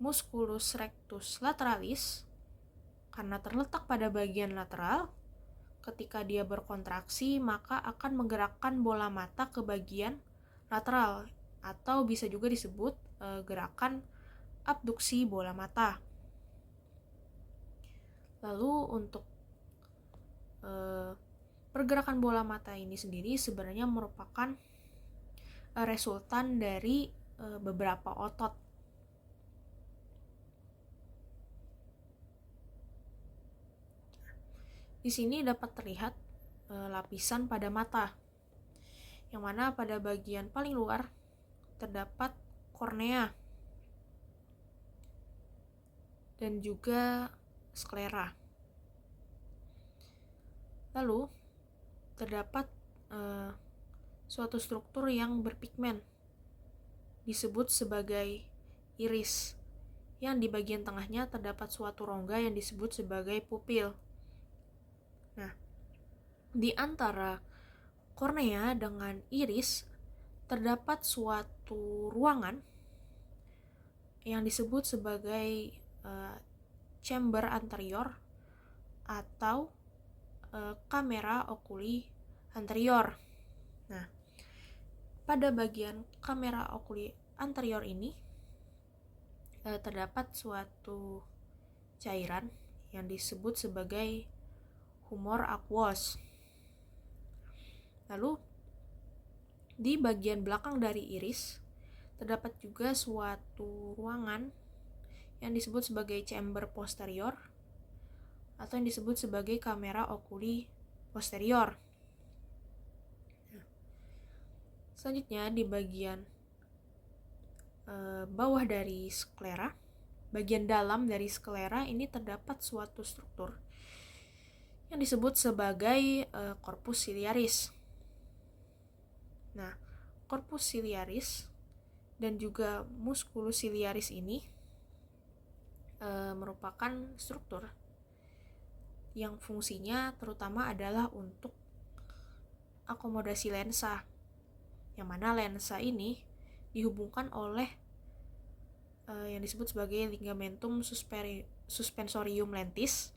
musculus rectus lateralis, karena terletak pada bagian lateral, ketika dia berkontraksi maka akan menggerakkan bola mata ke bagian lateral, atau bisa juga disebut gerakan abduksi bola mata. Lalu untuk pergerakan bola mata ini sendiri sebenarnya merupakan resultan dari beberapa otot. Di sini dapat terlihat lapisan pada mata, yang mana pada bagian paling luar terdapat kornea dan juga sklera. Lalu terdapat suatu struktur yang berpigmen disebut sebagai iris, yang di bagian tengahnya terdapat suatu rongga yang disebut sebagai pupil. Nah, di antara kornea dengan iris terdapat suatu ruangan yang disebut sebagai chamber anterior atau kamera oculi anterior. Nah, pada bagian kamera oculi anterior ini terdapat suatu cairan yang disebut sebagai humor aquos. Lalu di bagian belakang dari iris terdapat juga suatu ruangan yang disebut sebagai chamber posterior atau yang disebut sebagai kamera oculi posterior. Selanjutnya di bagian bawah dari sklera, bagian dalam dari sklera ini terdapat suatu struktur yang disebut sebagai corpus ciliaris. Nah, corpus ciliaris dan juga musculus ciliaris ini merupakan struktur yang fungsinya terutama adalah untuk akomodasi lensa, yang mana lensa ini dihubungkan oleh yang disebut sebagai ligamentum suspensorium lentis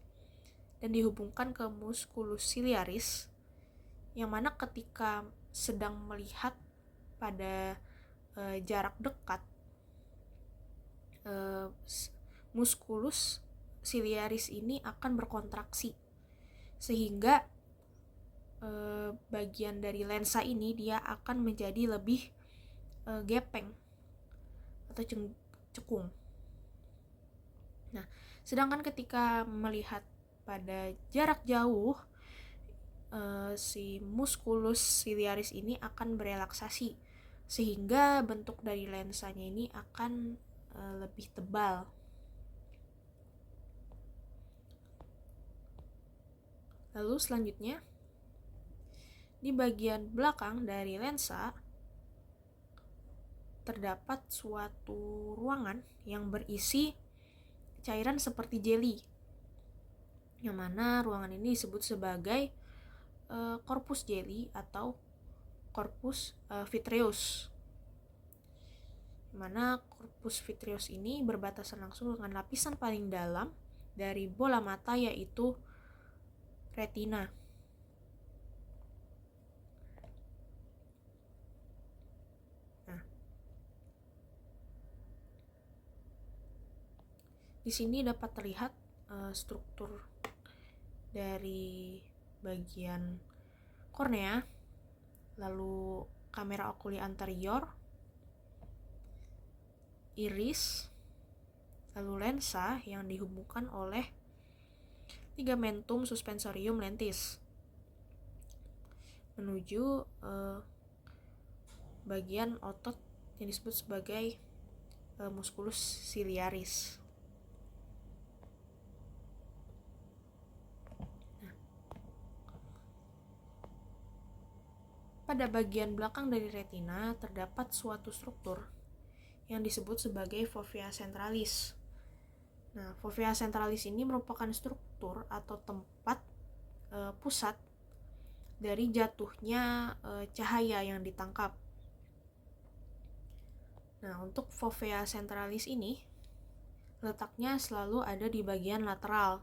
dan dihubungkan ke musculus ciliaris, yang mana ketika sedang melihat pada jarak dekat, musculus ciliaris ini akan berkontraksi sehingga bagian dari lensa ini dia akan menjadi lebih gepeng atau cekung. Nah, sedangkan ketika melihat pada jarak jauh, si musculus ciliaris ini akan berelaksasi sehingga bentuk dari lensanya ini akan lebih tebal. Lalu selanjutnya, di bagian belakang dari lensa terdapat suatu ruangan yang berisi cairan seperti jeli, yang mana ruangan ini disebut sebagai corpus jeli atau corpus vitreous, yang mana corpus vitreous ini berbatasan langsung dengan lapisan paling dalam dari bola mata, yaitu retina. Di sini dapat terlihat struktur dari bagian kornea, lalu kamera okuli anterior, iris, lalu lensa yang dihubungkan oleh ligamentum suspensorium lentis menuju bagian otot yang disebut sebagai musculus ciliaris. Pada bagian belakang dari retina terdapat suatu struktur yang disebut sebagai fovea centralis. Nah, fovea centralis ini merupakan struktur atau tempat pusat dari jatuhnya cahaya yang ditangkap. Nah, untuk fovea centralis ini letaknya selalu ada di bagian lateral.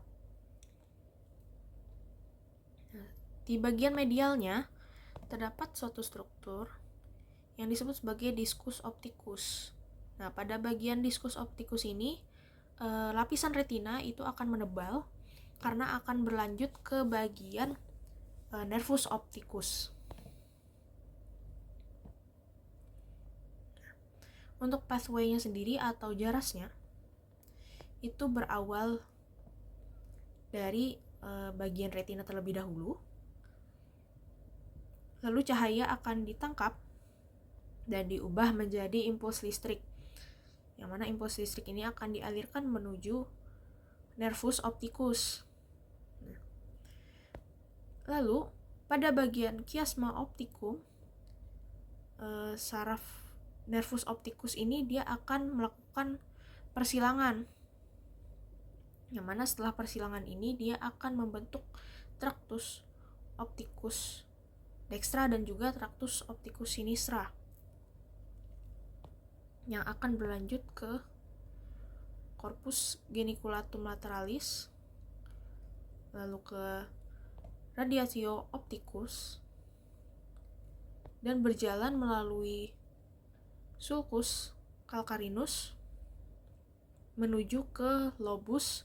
Nah, di bagian medialnya terdapat suatu struktur yang disebut sebagai discus opticus. Nah, pada bagian discus opticus ini lapisan retina itu akan menebal karena akan berlanjut ke bagian nervus opticus. Untuk pathway-nya sendiri atau jarasnya itu berawal dari bagian retina terlebih dahulu. Lalu cahaya akan ditangkap dan diubah menjadi impuls listrik, yang mana impuls listrik ini akan dialirkan menuju nervus opticus. Lalu pada bagian chiasma opticum, saraf nervus opticus ini dia akan melakukan persilangan, yang mana setelah persilangan ini dia akan membentuk tractus opticus dextra dan juga tractus opticus sinistra, yang akan berlanjut ke corpus geniculatum lateralis, lalu ke radiatio opticus, dan berjalan melalui sulcus calcarinus menuju ke lobus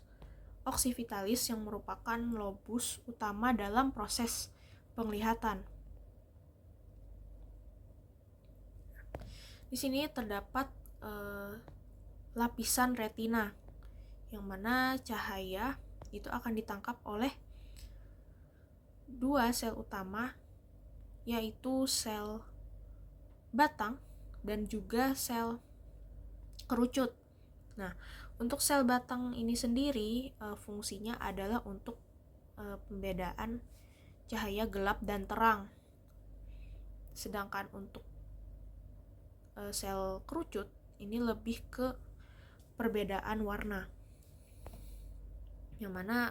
occipitalis yang merupakan lobus utama dalam proses penglihatan. Di sini terdapat lapisan retina, yang mana cahaya itu akan ditangkap oleh dua sel utama, yaitu sel batang dan juga sel kerucut. Nah, untuk sel batang ini sendiri fungsinya adalah untuk pembedaan cahaya gelap dan terang. Sedangkan untuk sel kerucut ini lebih ke perbedaan warna, yang mana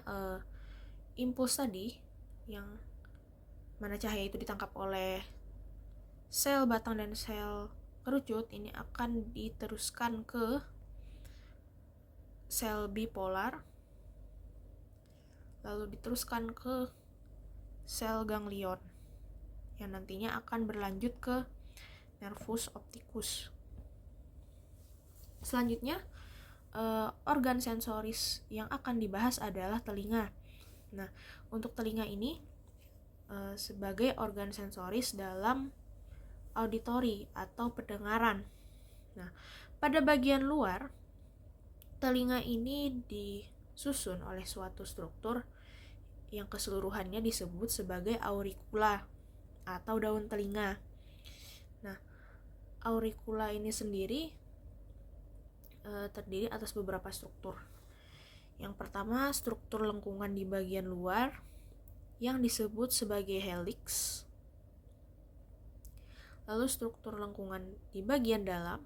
impuls tadi yang mana cahaya itu ditangkap oleh sel batang dan sel kerucut, ini akan diteruskan ke sel bipolar, lalu diteruskan ke sel ganglion yang nantinya akan berlanjut ke nervus opticus. Selanjutnya, organ sensoris yang akan dibahas adalah telinga. Nah, untuk telinga ini sebagai organ sensoris dalam auditori atau pendengaran. Nah, pada bagian luar, telinga ini disusun oleh suatu struktur yang keseluruhannya disebut sebagai auricula atau daun telinga. Nah, auricula ini sendiri terdiri atas beberapa struktur. Yang pertama, struktur lengkungan di bagian luar yang disebut sebagai helix. Lalu struktur lengkungan di bagian dalam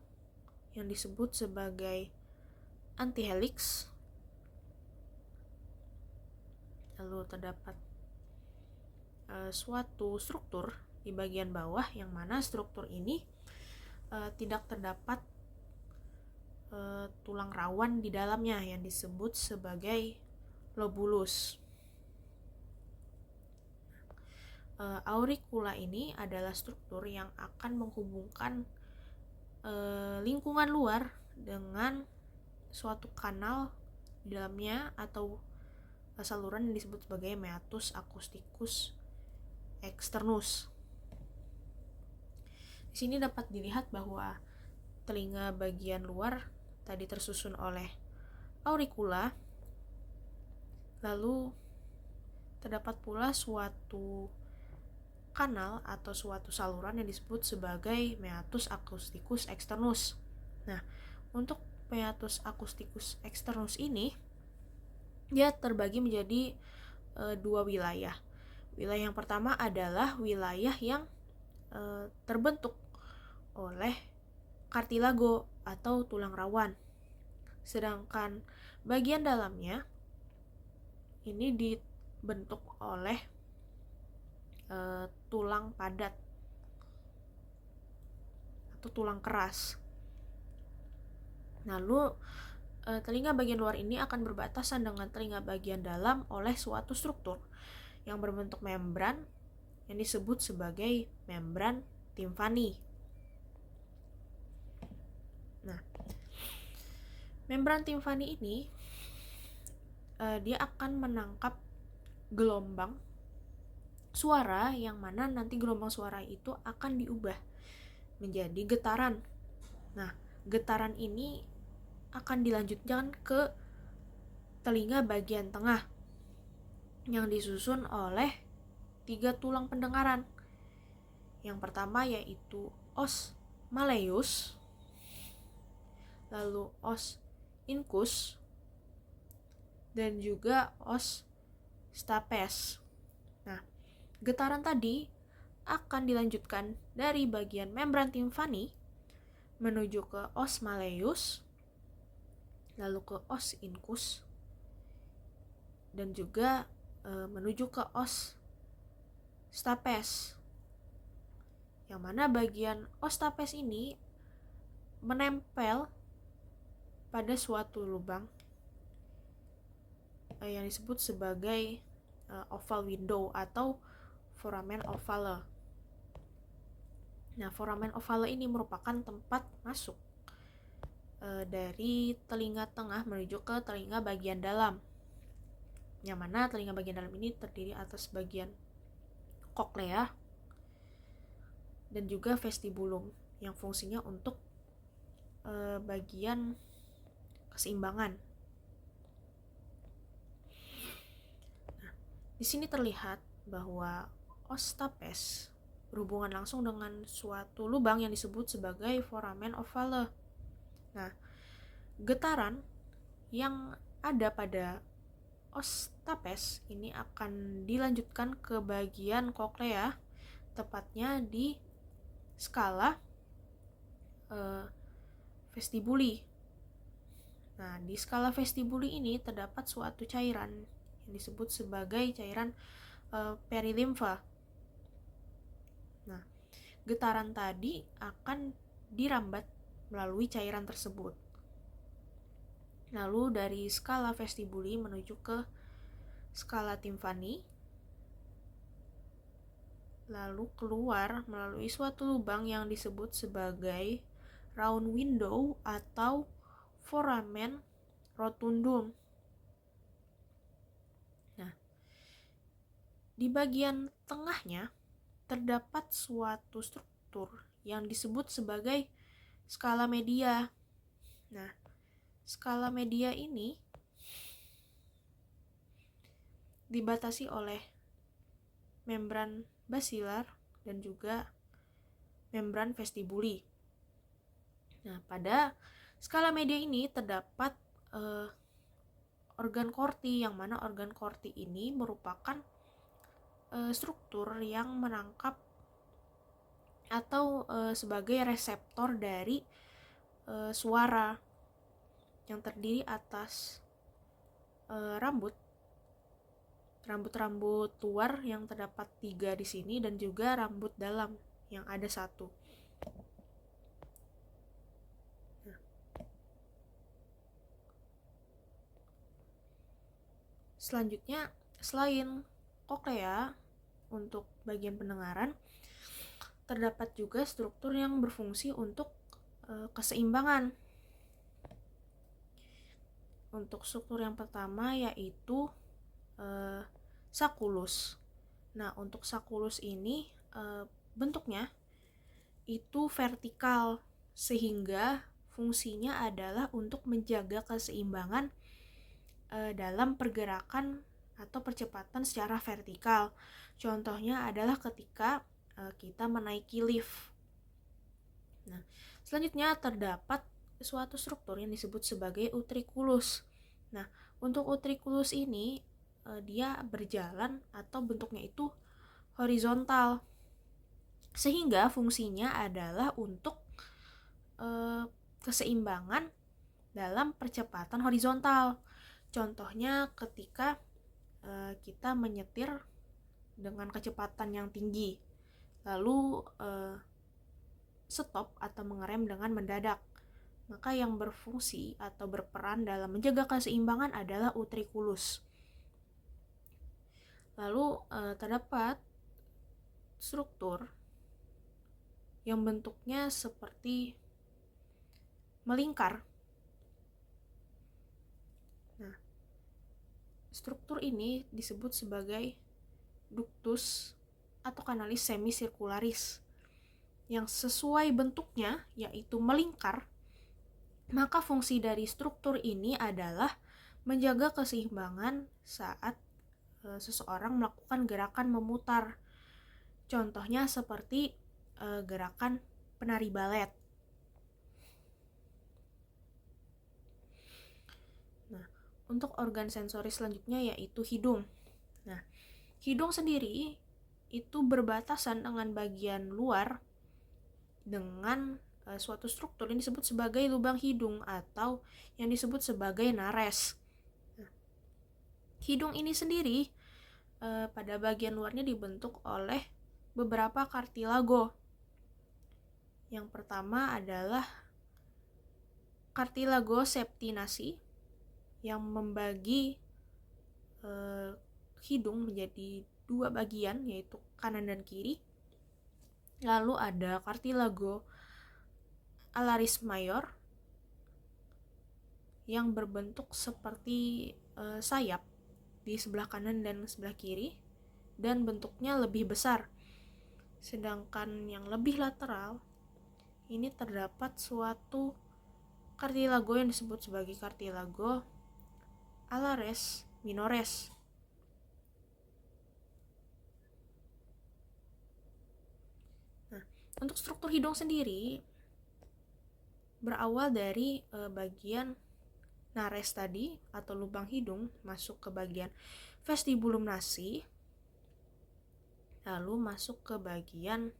yang disebut sebagai antihelix. Lalu terdapat suatu struktur di bagian bawah yang mana struktur ini tidak terdapat tulang rawan di dalamnya yang disebut sebagai lobulus. Auricula ini adalah struktur yang akan menghubungkan lingkungan luar dengan suatu kanal di dalamnya atau saluran yang disebut sebagai meatus acousticus externus. Di sini dapat dilihat bahwa telinga bagian luar tadi tersusun oleh auricula, lalu terdapat pula suatu kanal atau suatu saluran yang disebut sebagai meatus acousticus externus. Nah, untuk meatus acousticus externus ini dia terbagi menjadi dua wilayah. Wilayah yang pertama adalah wilayah yang terbentuk oleh kartilago atau tulang rawan. Sedangkan bagian dalamnya ini dibentuk oleh tulang padat atau tulang keras. Lalu telinga bagian luar ini akan berbatasan dengan telinga bagian dalam oleh suatu struktur yang berbentuk membran yang disebut sebagai membran timpani. Nah, membran timpani ini dia akan menangkap gelombang suara yang mana nanti gelombang suara itu akan diubah menjadi getaran. Nah, getaran ini akan dilanjutkan ke telinga bagian tengah yang disusun oleh 3 tulang pendengaran. Yang pertama yaitu os malleus, lalu os incus, dan juga os stapes. Nah, getaran tadi akan dilanjutkan dari bagian membran timpani menuju ke os malleus, lalu ke os incus, dan juga menuju ke os stapes. Yang mana bagian os stapes ini menempel pada suatu lubang yang disebut sebagai oval window atau foramen ovale. Nah, foramen ovale ini merupakan tempat masuk dari telinga tengah menuju ke telinga bagian dalam. Yang mana telinga bagian dalam ini terdiri atas bagian koklea dan juga vestibulum yang fungsinya untuk bagian keseimbangan. Nah, di sini terlihat bahwa os stapes berhubungan langsung dengan suatu lubang yang disebut sebagai foramen ovale. Nah, getaran yang ada pada os stapes ini akan dilanjutkan ke bagian koklea, tepatnya di skala vestibuli. Nah, di skala vestibuli ini terdapat suatu cairan yang disebut sebagai cairan perilimfa. Nah, getaran tadi akan dirambat melalui cairan tersebut. Lalu dari skala vestibuli menuju ke skala timpani, lalu keluar melalui suatu lubang yang disebut sebagai round window atau foramen rotundum. Nah, di bagian tengahnya terdapat suatu struktur yang disebut sebagai skala media. Nah, skala media ini dibatasi oleh membran basilar dan juga membran vestibuli. Nah, pada skala media ini terdapat organ Corti, yang mana organ Corti ini merupakan struktur yang menangkap atau sebagai reseptor dari suara, yang terdiri atas rambut-rambut luar yang terdapat 3 di sini, dan juga rambut dalam yang ada 1. Nah, selanjutnya, selain koklea untuk bagian pendengaran, terdapat juga struktur yang berfungsi untuk keseimbangan. Untuk struktur yang pertama yaitu sakulus. Nah, untuk sakulus ini bentuknya itu vertikal, sehingga fungsinya adalah untuk menjaga keseimbangan dalam pergerakan atau percepatan secara vertikal. Contohnya adalah ketika kita menaiki lift. Nah, selanjutnya terdapat suatu struktur yang disebut sebagai utriculus. Nah, untuk utriculus ini dia berjalan atau bentuknya itu horizontal, sehingga fungsinya adalah untuk keseimbangan dalam percepatan horizontal. Contohnya ketika kita menyetir dengan kecepatan yang tinggi, lalu stop atau mengerem dengan mendadak, maka yang berfungsi atau berperan dalam menjaga keseimbangan adalah utriculus. Lalu terdapat struktur yang bentuknya seperti melingkar. Nah, struktur ini disebut sebagai ductus atau kanalis semicircularis, yang sesuai bentuknya yaitu melingkar. Maka fungsi dari struktur ini adalah menjaga keseimbangan saat seseorang melakukan gerakan memutar. Contohnya seperti gerakan penari balet. Nah, untuk organ sensori selanjutnya yaitu hidung. Nah, hidung sendiri itu berbatasan dengan bagian luar dengan suatu struktur yang disebut sebagai lubang hidung atau yang disebut sebagai nares. Nah, hidung ini sendiri pada bagian luarnya dibentuk oleh beberapa kartilago. Yang pertama adalah kartilago septinasi yang membagi hidung menjadi 2 bagian, yaitu kanan dan kiri. Lalu ada kartilago alaris mayor yang berbentuk seperti sayap di sebelah kanan dan sebelah kiri, dan bentuknya lebih besar. Sedangkan yang lebih lateral ini terdapat suatu kartilago yang disebut sebagai kartilago alares minores. Nah, untuk struktur hidung sendiri berawal dari bagian nares tadi atau lubang hidung masuk ke bagian vestibulum nasi, lalu masuk ke bagian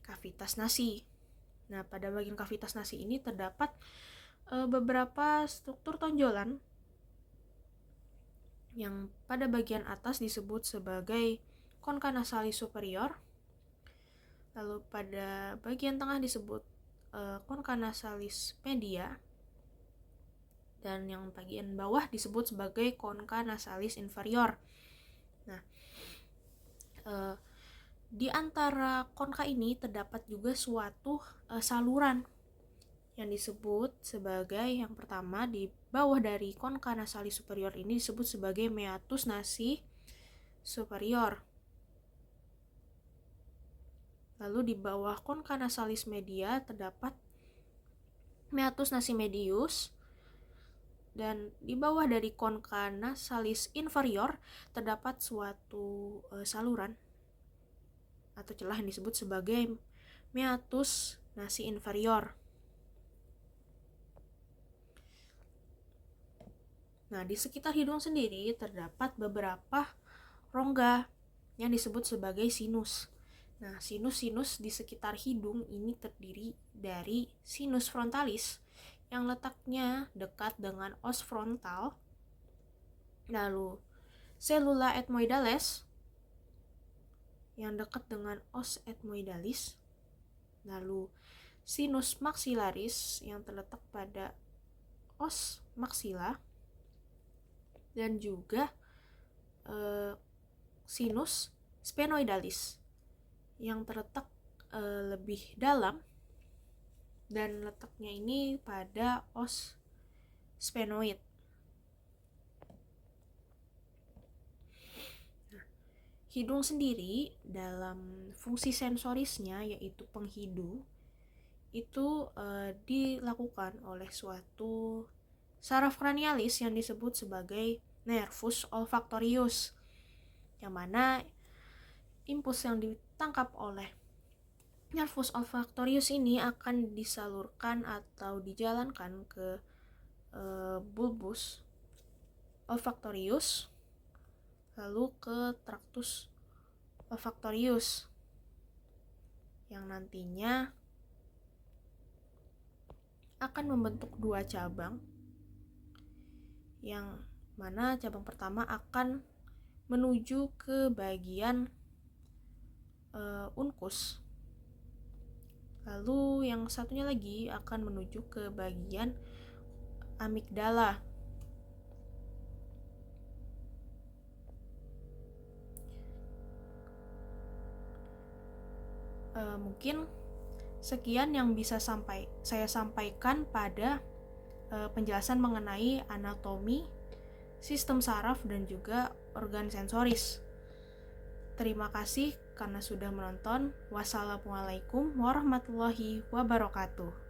kavitas nasi. Nah, pada bagian kavitas nasi ini terdapat beberapa struktur tonjolan yang pada bagian atas disebut sebagai concha nasalis superior, Lalu pada bagian tengah disebut concha nasalis media, dan yang bagian bawah disebut sebagai concha nasalis inferior. Nah, di antara concha ini terdapat juga suatu saluran yang disebut sebagai, yang pertama di bawah dari concha nasalis superior ini disebut sebagai meatus nasi superior. Lalu di bawah concha nasalis media terdapat meatus nasi medius, dan di bawah dari concha nasalis inferior terdapat suatu saluran atau celah yang disebut sebagai meatus nasi inferior. Nah, di sekitar hidung sendiri terdapat beberapa rongga yang disebut sebagai sinus. Nah, sinus-sinus di sekitar hidung ini terdiri dari sinus frontalis yang letaknya dekat dengan os frontal, lalu selula ethmoidales yang dekat dengan os ethmoidalis, lalu sinus maxillaris yang terletak pada os maxilla, dan juga sinus sphenoidalis yang terletak lebih dalam dan letaknya ini pada os sphenoid. Nah, hidung sendiri dalam fungsi sensorisnya yaitu penghidu itu dilakukan oleh suatu saraf kranialis yang disebut sebagai nervus olfactorius, yang mana impuls yang ditangkap oleh nervus olfactorius ini akan disalurkan atau dijalankan ke bulbus olfactorius, lalu ke tractus olfactorius, yang nantinya akan membentuk dua cabang, yang mana cabang pertama akan menuju ke bagian unkus, lalu yang satunya lagi akan menuju ke bagian amigdala. Mungkin sekian yang bisa saya sampaikan pada penjelasan mengenai anatomi, sistem saraf, dan juga organ sensoris. Terima kasih karena sudah menonton. Wassalamualaikum warahmatullahi wabarakatuh.